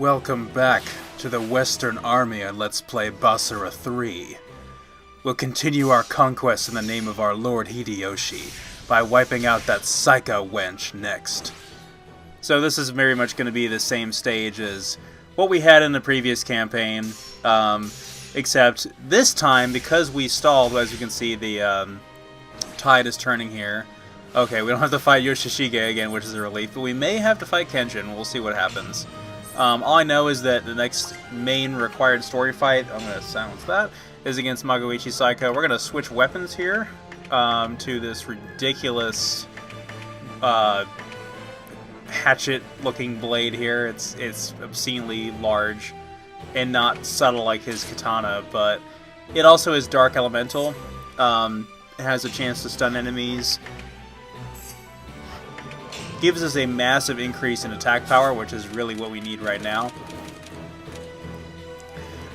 Welcome back to the Western Army on Let's Play Basara 3. We'll continue our conquest in the name of our Lord Hideyoshi by wiping out that Saika wench next. So this is very much going to be the same stage as what we had in the previous campaign, except this time, because we stalled, as you can see, the tide is turning here. Okay, we don't have to fight Yoshishige again, which is a relief, but we may have to fight Kenshin. We'll see what happens. All I know is that the next main required story fight, I'm going to silence that, is against Magoichi Saika. We're going to switch weapons here to this ridiculous hatchet-looking blade here. It's obscenely large and not subtle like his katana, but it also is Dark Elemental. It has a chance to stun enemies. Gives us a massive increase in attack power, which is really what we need right now.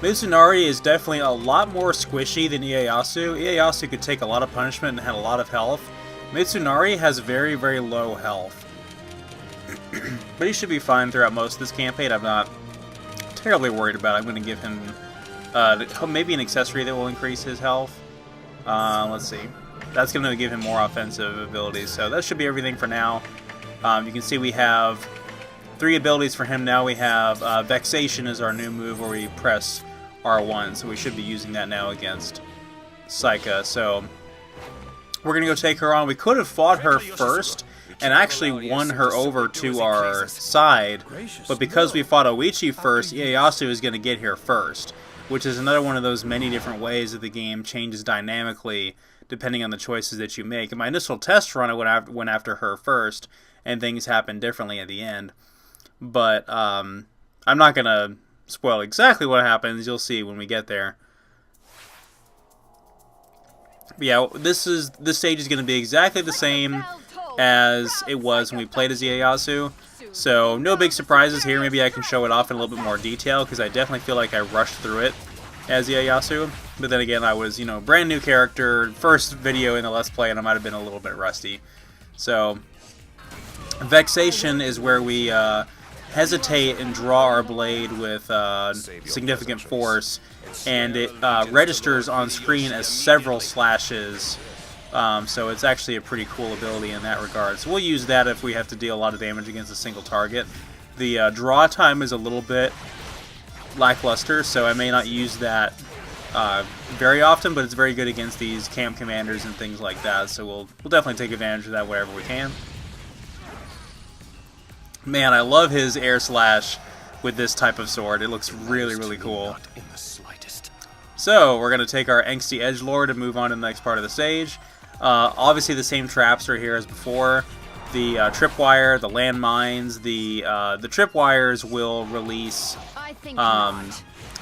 Mitsunari is definitely a lot more squishy than Ieyasu. Ieyasu could take a lot of punishment and had a lot of health. Mitsunari has very, very low health. But he should be fine throughout most of this campaign. I'm not terribly worried about it. I'm going to give him maybe an accessory that will increase his health. Let's see. That's going to give him more offensive abilities. So that should be everything for now. You can see we have 3 abilities for him now. We have Vexation is our new move where we press R1, so we should be using that now against Saika. So we're going to go take her on. We could have fought her first and actually won her over to our side, but because we fought Oichi first, Ieyasu is going to get here first, which is another one of those many different ways that the game changes dynamically depending on the choices that you make. In my initial test run, I went after her first, and things happen differently at the end. But I'm not going to spoil exactly what happens. You'll see when we get there. But yeah, this stage is going to be exactly the same as it was when we played as Ieyasu. So no big surprises here. Maybe I can show it off in a little bit more detail, because I definitely feel like I rushed through it as Ieyasu. But then again, I was, brand new character, first video in the Let's Play, and I might have been a little bit rusty. So Vexation is where we hesitate and draw our blade with significant force, and it registers on screen as several slashes, so it's actually a pretty cool ability in that regard. So we'll use that if we have to deal a lot of damage against a single target. The draw time is a little bit lackluster, so I may not use that very often, but it's very good against these camp commanders and things like that, so we'll definitely take advantage of that wherever we can. Man, I love his air slash with this type of sword. It looks really, really cool. So, we're going to take our Angsty Edgelord and move on to the next part of the stage. Obviously, the same traps are here as before. The tripwire, the landmines, the tripwires will release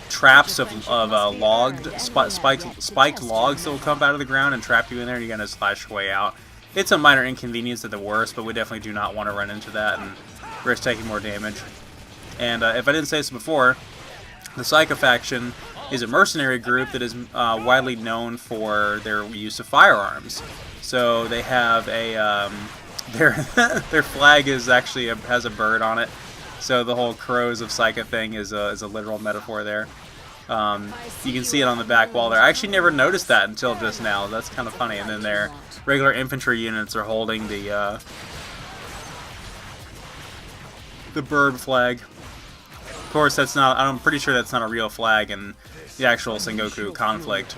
traps of spiked logs that will come out of the ground and trap you in there, and you're going to slash your way out. It's a minor inconvenience at the worst, but we definitely do not want to run into that and risk taking more damage. And if I didn't say this before, the Saika faction is a mercenary group that is widely known for their use of firearms. So they have a their flag is actually has a bird on it. So the whole Crows of Saika thing is a literal metaphor there. You can see it on the back wall there. I actually never noticed that until just now. That's kind of funny. And then their regular infantry units are holding the bird flag. Of course, that's not. I'm pretty sure that's not a real flag in the actual Sengoku conflict.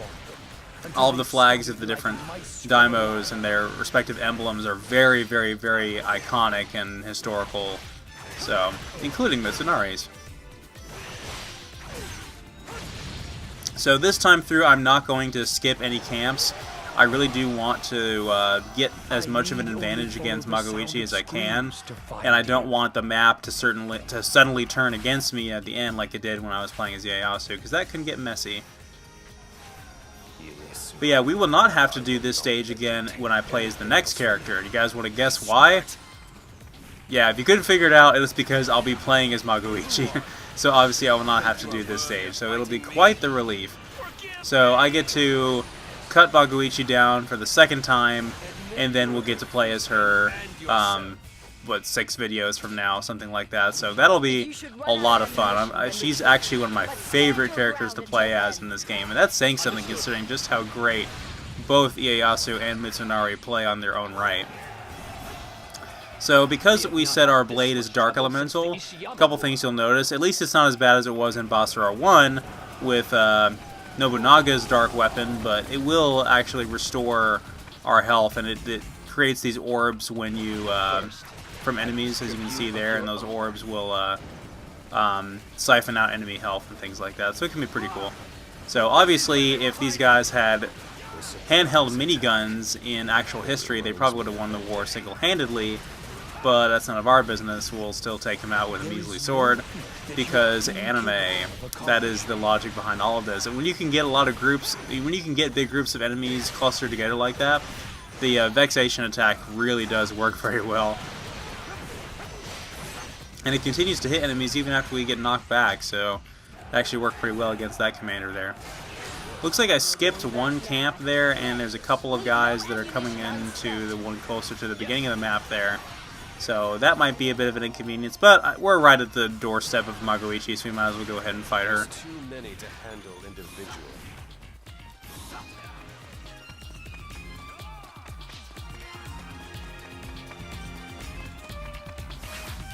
All of the flags of the different daimos and their respective emblems are very, very, very iconic and historical. So, including Mitsunari's. So this time through, I'm not going to skip any camps. I really do want to get as much of an advantage against Magoichi as I can, and I don't want the map to suddenly turn against me at the end like it did when I was playing as Ieyasu, because that can get messy. But yeah, we will not have to do this stage again when I play as the next character. You guys want to guess why? Yeah, if you couldn't figure it out, it was because I'll be playing as Magoichi. So obviously I will not have to do this stage, so it'll be quite the relief. So I get to cut Magoichi down for the second time, and then we'll get to play as her what, 6 videos from now, something like that. So that'll be a lot of fun. She's actually one of my favorite characters to play as in this game, and that's saying something considering just how great both Ieyasu and Mitsunari play on their own right. So because we set our blade as Dark Elemental, a couple things you'll notice. At least it's not as bad as it was in Basara 1 with Nobunaga's Dark Weapon, but it will actually restore our health, and it creates these orbs when you from enemies, as you can see there, and those orbs will siphon out enemy health and things like that. So it can be pretty cool. So obviously, if these guys had handheld miniguns in actual history, they probably would have won the war single-handedly. But that's none of our business. We'll still take him out with a measly sword, because anime, that is the logic behind all of this. And when you can get a lot of groups, when you can get big groups of enemies clustered together like that, the vexation attack really does work very well. And it continues to hit enemies even after we get knocked back, so it actually worked pretty well against that commander there. Looks like I skipped one camp there, and there's a couple of guys that are coming into the one closer to the beginning of the map there. So that might be a bit of an inconvenience, but we're right at the doorstep of Magoichi, so we might as well go ahead and fight her. Too many to handle individually.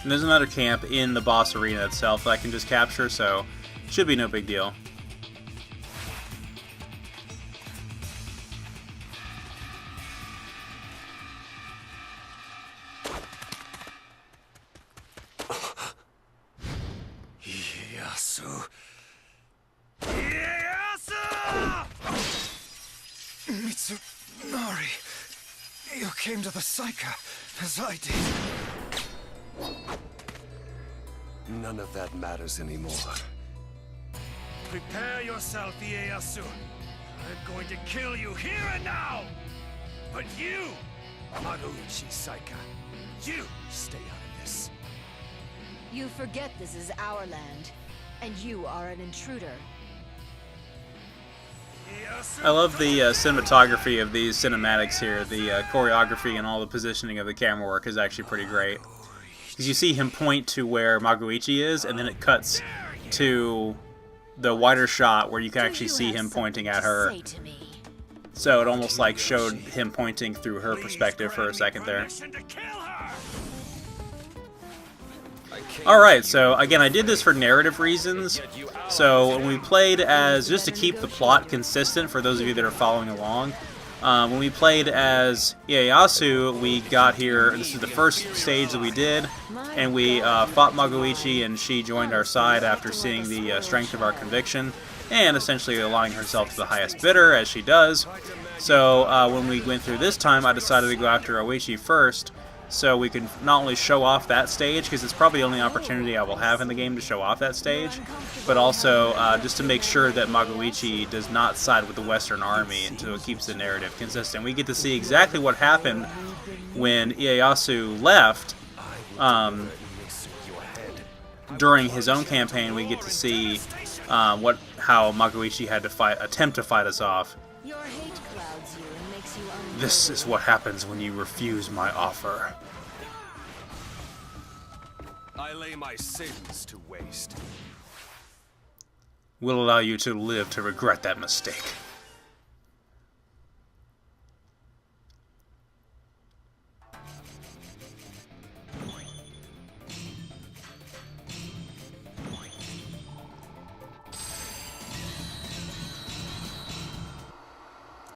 And there's another camp in the boss arena itself that I can just capture, so should be no big deal. Mitsunari, you came to the Saika, as I did. None of that matters anymore. Prepare yourself, Ieyasu. I'm going to kill you here and now! But you, Magoichi Saika, you stay out of this. You forget this is our land, and you are an intruder. I love the cinematography of these cinematics here. The choreography and all the positioning of the camera work is actually pretty great. Because you see him point to where Magoichi is, and then it cuts to the wider shot where you can actually see him pointing at her. So it almost like showed him pointing through her perspective for a second there. Alright, so again, I did this for narrative reasons. So when we played as, just to keep the plot consistent for those of you that are following along, when we played as Ieyasu, we got here, this is the first stage that we did, and we fought Magoichi, and she joined our side after seeing the strength of our conviction, and essentially aligning herself to the highest bidder, as she does. So when we went through this time, I decided to go after Oichi first, so we can not only show off that stage, because it's probably the only opportunity I will have in the game to show off that stage, but also just to make sure that Magoichi does not side with the Western Army until it keeps the narrative consistent. We get to see exactly what happened when Ieyasu left. During his own campaign, we get to see how Magoichi had to attempt to fight us off. This is what happens when you refuse my offer. I lay my sins to waste. We'll allow you to live to regret that mistake.